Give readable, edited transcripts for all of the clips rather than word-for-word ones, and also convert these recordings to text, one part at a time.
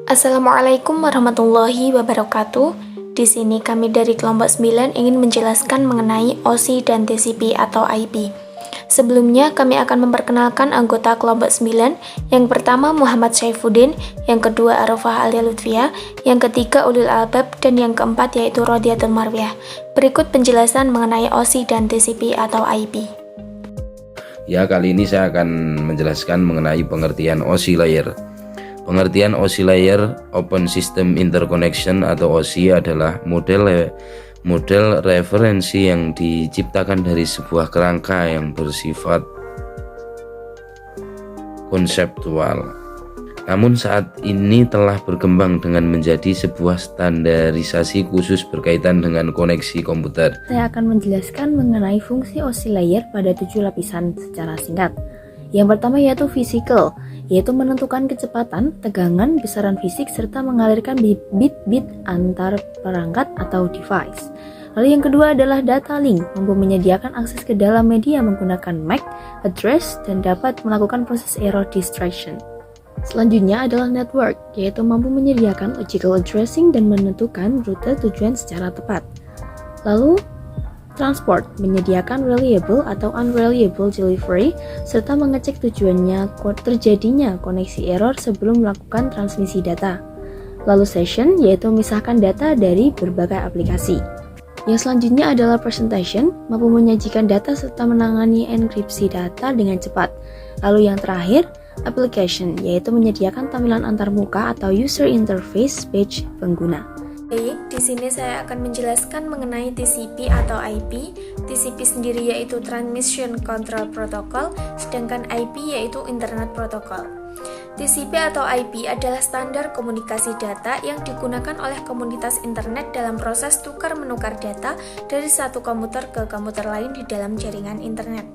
Assalamualaikum warahmatullahi wabarakatuh. Di sini kami dari kelompok 9 ingin menjelaskan mengenai OSI dan TCP atau IP. Sebelumnya kami akan memperkenalkan anggota kelompok 9. Yang pertama Muhammad Saifuddin, yang kedua Arafah Alia Lutfia, yang ketiga Ulil Albab, dan yang keempat yaitu Rodiatul Marwiyah. Berikut penjelasan mengenai OSI dan TCP atau IP. Ya, kali ini saya akan menjelaskan mengenai pengertian OSI layer. Pengertian OSI layer, Open System Interconnection atau OSI, adalah model referensi yang diciptakan dari sebuah kerangka yang bersifat konseptual. Namun saat ini telah berkembang dengan menjadi sebuah standarisasi khusus berkaitan dengan koneksi komputer. Saya akan menjelaskan mengenai fungsi OSI layer pada 7 lapisan secara singkat. Yang pertama yaitu physical, yaitu menentukan kecepatan, tegangan, besaran fisik, serta mengalirkan bit-bit antar perangkat atau device. Lalu yang kedua adalah data link, mampu menyediakan akses ke dalam media menggunakan MAC address dan dapat melakukan proses error distraction. Selanjutnya adalah network, yaitu mampu menyediakan logical addressing dan menentukan rute tujuan secara tepat. Lalu transport, menyediakan reliable atau unreliable delivery, serta mengecek terjadinya koneksi error sebelum melakukan transmisi data. Lalu session, yaitu memisahkan data dari berbagai aplikasi. Yang selanjutnya adalah presentation, mampu menyajikan data serta menangani enkripsi data dengan cepat. Lalu yang terakhir, application, yaitu menyediakan tampilan antarmuka atau user interface page pengguna. Baik, di sini saya akan menjelaskan mengenai TCP atau IP. TCP sendiri yaitu Transmission Control Protocol, sedangkan IP yaitu Internet Protocol. TCP atau IP adalah standar komunikasi data yang digunakan oleh komunitas internet dalam proses tukar-menukar data dari satu komputer ke komputer lain di dalam jaringan internet.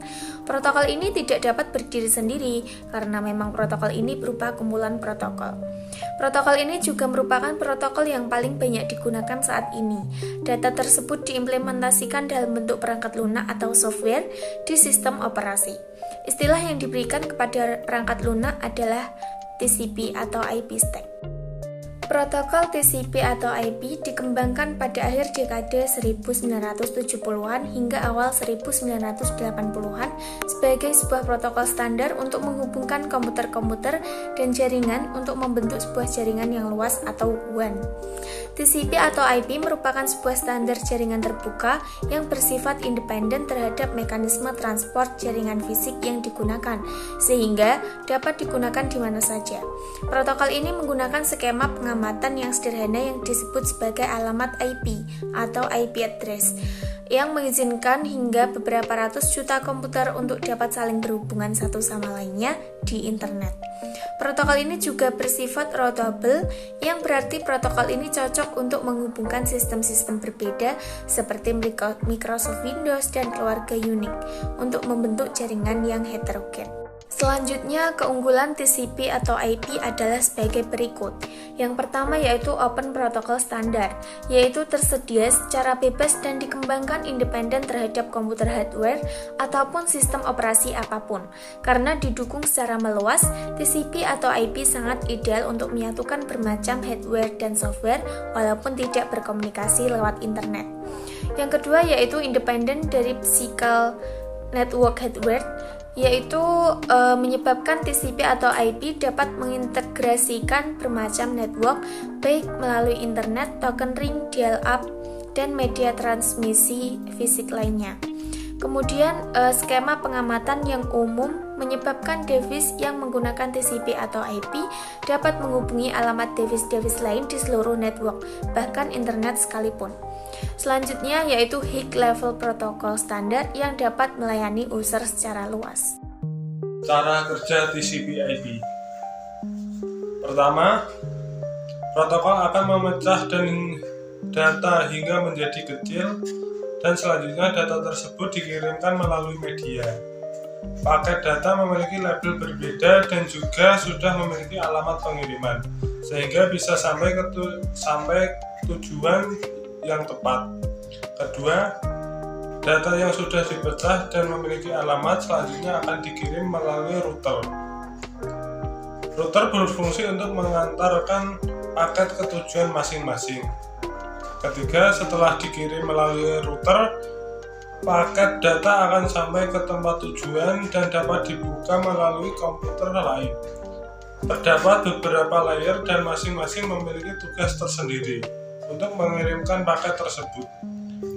Protokol ini tidak dapat berdiri sendiri karena memang protokol ini berupa kumpulan protokol. Protokol ini juga merupakan protokol yang paling banyak digunakan saat ini. Data tersebut diimplementasikan dalam bentuk perangkat lunak atau software di sistem operasi. Istilah yang diberikan kepada perangkat lunak adalah TCP atau IP stack. Protokol TCP atau IP dikembangkan pada akhir dekade 1970-an hingga awal 1980-an sebagai sebuah protokol standar untuk menghubungkan komputer-komputer dan jaringan untuk membentuk sebuah jaringan yang luas atau WAN. TCP atau IP merupakan sebuah standar jaringan terbuka yang bersifat independen terhadap mekanisme transport jaringan fisik yang digunakan, sehingga dapat digunakan di mana saja. Protokol ini menggunakan skema pengamatan yang sederhana yang disebut sebagai alamat IP atau IP address, yang mengizinkan hingga beberapa ratus juta komputer untuk dapat saling berhubungan satu sama lainnya di internet. Protokol ini juga bersifat routable, yang berarti protokol ini cocok untuk menghubungkan sistem-sistem berbeda seperti Microsoft Windows dan keluarga Unix untuk membentuk jaringan yang heterogen. Selanjutnya, keunggulan TCP atau IP adalah sebagai berikut. Yang pertama yaitu Open Protocol Standard, yaitu tersedia secara bebas dan dikembangkan independen terhadap komputer hardware ataupun sistem operasi apapun. Karena didukung secara meluas, TCP atau IP sangat ideal untuk menyatukan bermacam hardware dan software walaupun tidak berkomunikasi lewat internet. Yang kedua yaitu independen dari physical network hardware, yaitu menyebabkan TCP atau IP dapat mengintegrasikan bermacam network baik melalui internet, token ring, dial-up, dan media transmisi fisik lainnya. Kemudian skema pengamatan yang umum menyebabkan device yang menggunakan TCP atau IP dapat menghubungi alamat device-device lain di seluruh network, bahkan internet sekalipun. Selanjutnya yaitu High Level Protocol Standard yang dapat melayani user secara luas. Cara kerja TCP/IP. Pertama, protokol akan memecah data hingga menjadi kecil dan selanjutnya data tersebut dikirimkan melalui media. Paket data memiliki label berbeda dan juga sudah memiliki alamat pengiriman, sehingga bisa sampai tujuan yang tepat. Kedua, data yang sudah dipecah dan memiliki alamat selanjutnya akan dikirim melalui router. Router berfungsi untuk mengantarkan paket ke tujuan masing-masing. Ketiga, setelah dikirim melalui router, paket data akan sampai ke tempat tujuan dan dapat dibuka melalui komputer lain. Terdapat beberapa layer dan masing-masing memiliki tugas tersendiri untuk mengirimkan paket tersebut.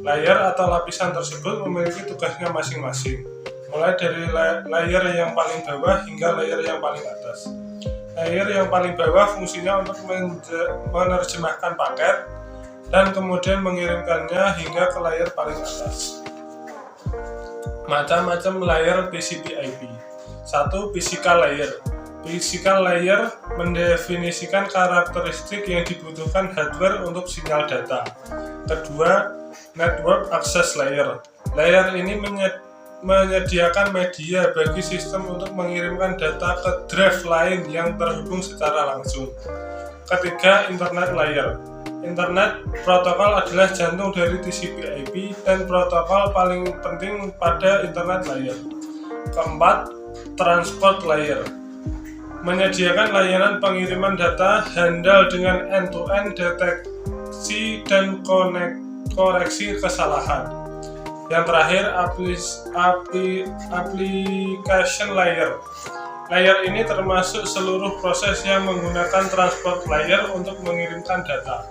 Layer atau lapisan tersebut memiliki tugasnya masing-masing, mulai dari layer yang paling bawah hingga layer yang paling atas. Layer yang paling bawah fungsinya untuk menerjemahkan paket dan kemudian mengirimkannya hingga ke layer paling atas. Macam-macam layer TCP/IP. 1. Physical layer. Physical layer mendefinisikan karakteristik yang dibutuhkan hardware untuk sinyal data. Kedua, network access layer. Layer ini menyediakan media bagi sistem untuk mengirimkan data ke drive lain yang terhubung secara langsung. Ketiga, internet layer. Internet protokol adalah jantung dari TCP/IP dan protokol paling penting pada internet layer. Keempat, transport layer. Menyediakan layanan pengiriman data handal dengan end-to-end deteksi dan koreksi kesalahan. Yang terakhir, application layer. Layer ini termasuk seluruh proses yang menggunakan transport layer untuk mengirimkan data.